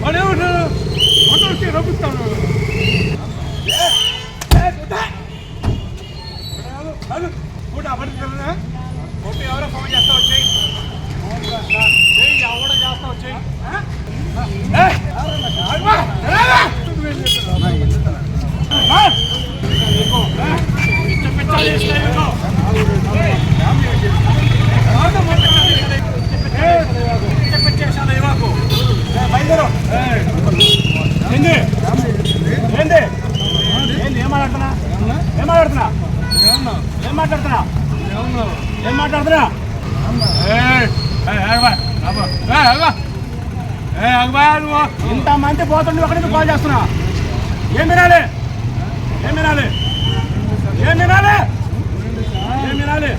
ఎవరో ఫోన్ చేస్తా వచ్చాయి ఎవడో చేస్తా వచ్చాయి ఇంత మంది పోతుండే ఒకటి కాల్ చేస్తున్నా ఏం వినాలి ఏం వినాలి ఏం వినాలి ఏం వినాలి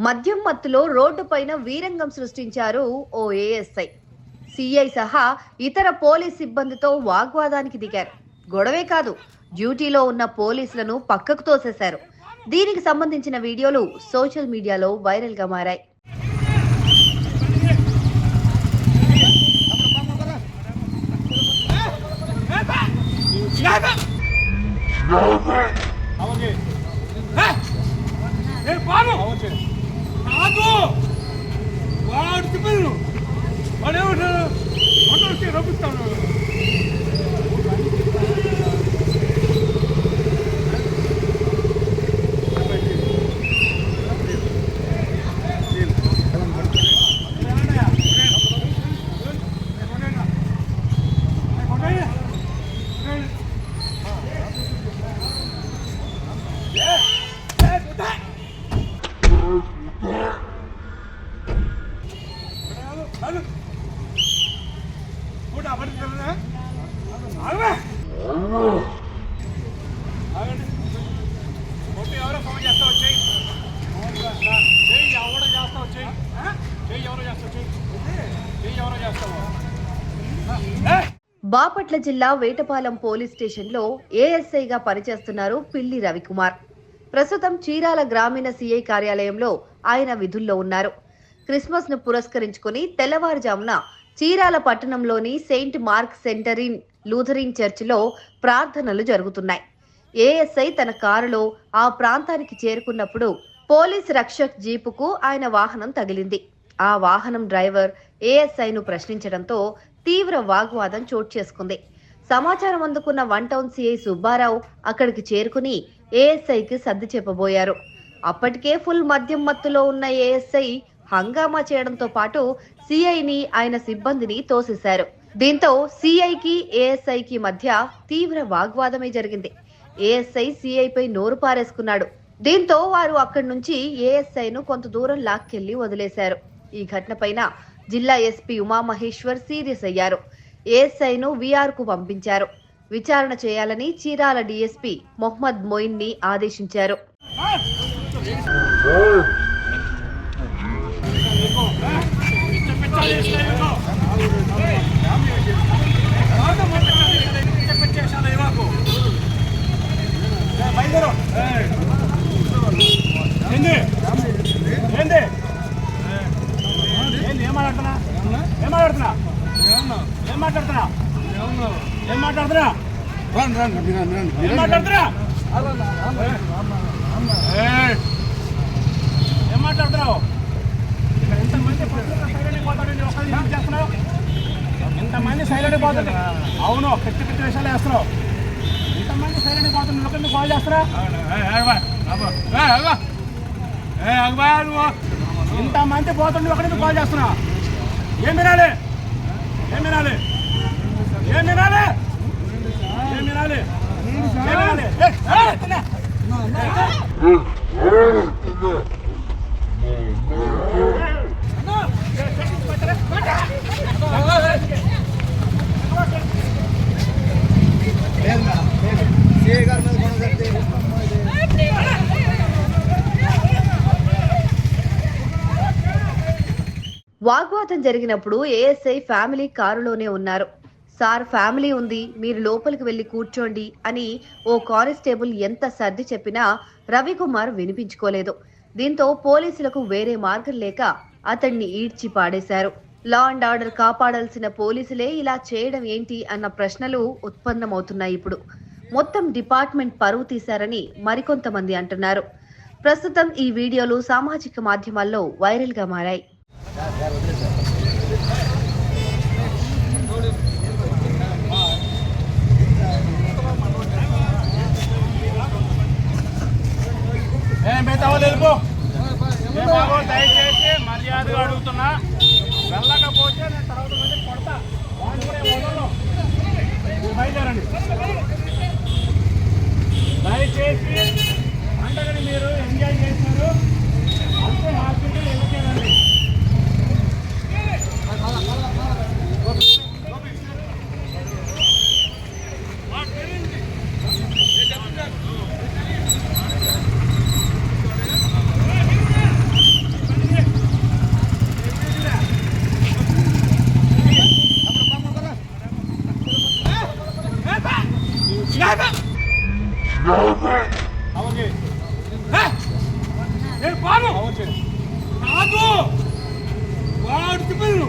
మద్యం మత్తులో రోడ్డుపైన వీరంగం సృష్టించారు ఓ ఏఎస్ఐ. సిఐ సహా ఇతర పోలీస్ సిబ్బందితో వాగ్వాదానికి దిగారు. గొడవే కాదు, డ్యూటీలో ఉన్న పోలీసులను పక్కకు తోసేశారు. దీనికి సంబంధించిన వీడియోలు సోషల్ మీడియాలో వైరల్ గా మారాయి. ఎవరో ఫోన్ చేస్తా వచ్చాయి ఎవడో చేస్తా వచ్చాయి ఎవరో చేస్తా వచ్చాయి ఎవరో చేస్తావు. బాపట్ల జిల్లా వేటపాలెం పోలీస్ స్టేషన్లో ఏఎస్ఐగా పనిచేస్తున్నారు పిల్లి రవికుమార్. ప్రస్తుతం చీరాల గ్రామీణ సిఐ కార్యాలయంలో ఆయన విధుల్లో ఉన్నారు. క్రిస్మస్ ను పురస్కరించుకుని తెల్లవారుజామున చీరాల పట్టణంలోని సెయింట్ మార్క్ సెంటరిన్ లూథరిన్ చర్చిలో ప్రార్థనలు జరుగుతున్నాయి. ఏఎస్ఐ తన కారులో ఆ ప్రాంతానికి చేరుకున్నప్పుడు పోలీస్ రక్షక్ జీపుకు ఆయన వాహనం తగిలింది. ఆ వాహనం డ్రైవర్ ఏఎస్ఐను ప్రశ్నించడంతో తీవ్ర వాగ్వాదం చోటు చేసుకుంది. సమాచారం అందుకున్న 1 టౌన్ సిఐ సుబ్బారావు అక్కడికి చేరుకుని ఏఎస్ఐకి సర్ది చెప్పబోయారు. అప్పటికే ఫుల్ మద్యం మత్తులో ఉన్న ఏఎస్ఐ హంగామా చేయడంతో పాటు సిఐని ఆయన సిబ్బందిని తోసేశారు. దీంతో సిఐకి ఏఎస్ఐకి మధ్య తీవ్ర వాగ్వాదమే జరిగింది. ఏఎస్ఐ సిఐపై నోరు పారేసుకున్నాడు. దీంతో వారు అక్కడి నుంచి ఏఎస్ఐను కొంత దూరం లాక్కెళ్లి వదిలేశారు. ఈ ఘటనపైన జిల్లా ఎస్పీ ఉమామహేశ్వర్ సీరియస్ అయ్యారు. ఏఎస్ఐను విఆర్ కు పంపించారు. విచారణ చేయాలని చీరాల డీఎస్పీ మొహమ్మద్ మొయిన్ ని ఆదేశించారు. ఇంతమంది సైలెంట్ పోతుంది. అవును, పెట్టి పెట్టి విషయాలు వేస్తున్నావు. ఇంతమంది సైలెంట్ పోతుంది, ఒకరిని కాల్ చేస్తారా? ఇంతమంది పోతుంది, ఒకరిని కాల్ చేస్తున్నా. ఏం వినాలి ఏం వినాలి ఏం వినాలి ఏం వినాలి ఏం వినాలి వాగ్వాదం జరిగినప్పుడు ఏఎస్ఐ ఫ్యామిలీ కారులోనే ఉన్నారు. సార్ ఫ్యామిలీ ఉంది, మీరు లోపలికి వెళ్లి కూర్చోండి అని ఓ కానిస్టేబుల్ ఎంత సర్ది చెప్పినా రవికుమార్ వినిపించుకోలేదు. దీంతో పోలీసులకు వేరే మార్గం లేక అతన్ని ఈడ్చి పాడేశారు. లా అండ్ ఆర్డర్ కాపాడాల్సిన పోలీసులే ఇలా చేయడం ఏంటి అన్న ప్రశ్నలు ఉత్పన్నమవుతున్నాయి. ఇప్పుడు మొత్తం డిపార్ట్మెంట్ పరువు తీశారని మరికొంతమంది అంటున్నారు. ప్రస్తుతం ఈ వీడియోలు సామాజిక మాధ్యమాల్లో వైరల్ గా మారాయి. దయచేసి మర్యాదగా అడుగుతున్నా, వెళ్ళకపోతే నేను తర్వాత మళ్ళీ కొడతా. బయలుదేరండి దయచేసి. పండగని మీరు ఎంజాయ్ చేసినారు అంతే, హ్యాపీగా వెళ్ళేదండి. కాదు వాడు చెప్పాను,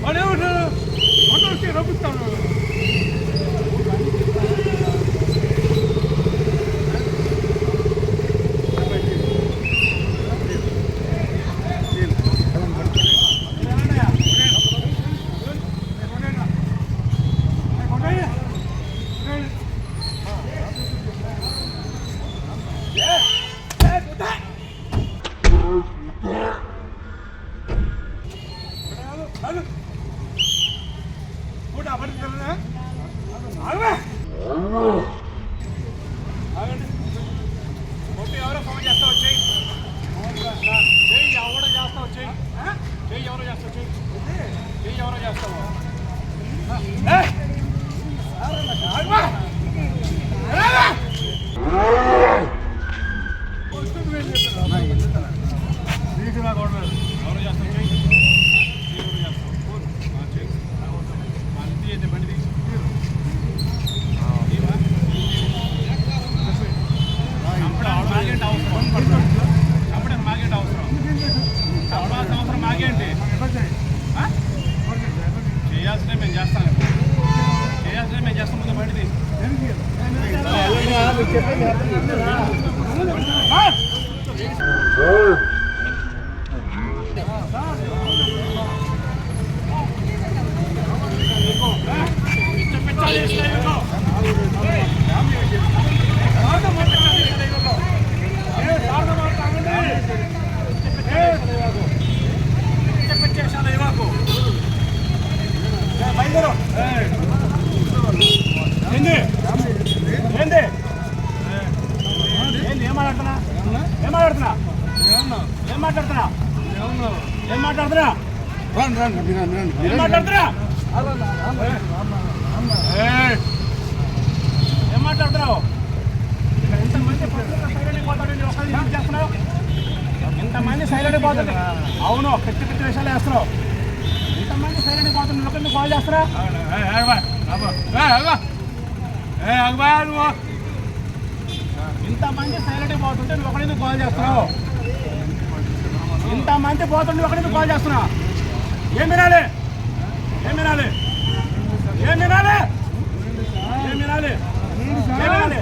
వాడేమంటాడు వస్తే రబ్బిస్తాను. ఎవరో ఫోన్ చేస్తా వచ్చేయి, ఎవరో చేస్తా వచ్చేయి, ఎవరో చేస్తా వచ్చేయి, ఎవరో చేస్తావు. ఎవరో చేస్తా వచ్చేయి, బండి మాగేంటి అవసరం, చెప్పాల్సిన అవసరం మాగేంటి? చేయాల్సినవి మేము చేస్తాం, చేయాల్సినవి మేము చేస్తాం. ముందు బండిది ఏం మాట్లాడుతున్నావు? ఇంతమంది సైలెంట్ పోతుంది. అవును, పెట్టి విషయాలు వేస్తున్నావు. ఇంతమంది సైలెంట్ పోతుంది, ఒకరిని కాల్ చేస్తారా? ఇంతమంది సైలెంట్ పోతుంటే నువ్వు ఒకరిని కాల్ చేస్తున్నావు. ఇంతమంది పోతుంటే ఒకరిని కాల్ చేస్తున్నావు. ఏం వినాలి? ఏం వినాలి? ఏం వినాలి? ఏం వినాలి? ఏం వినాలి?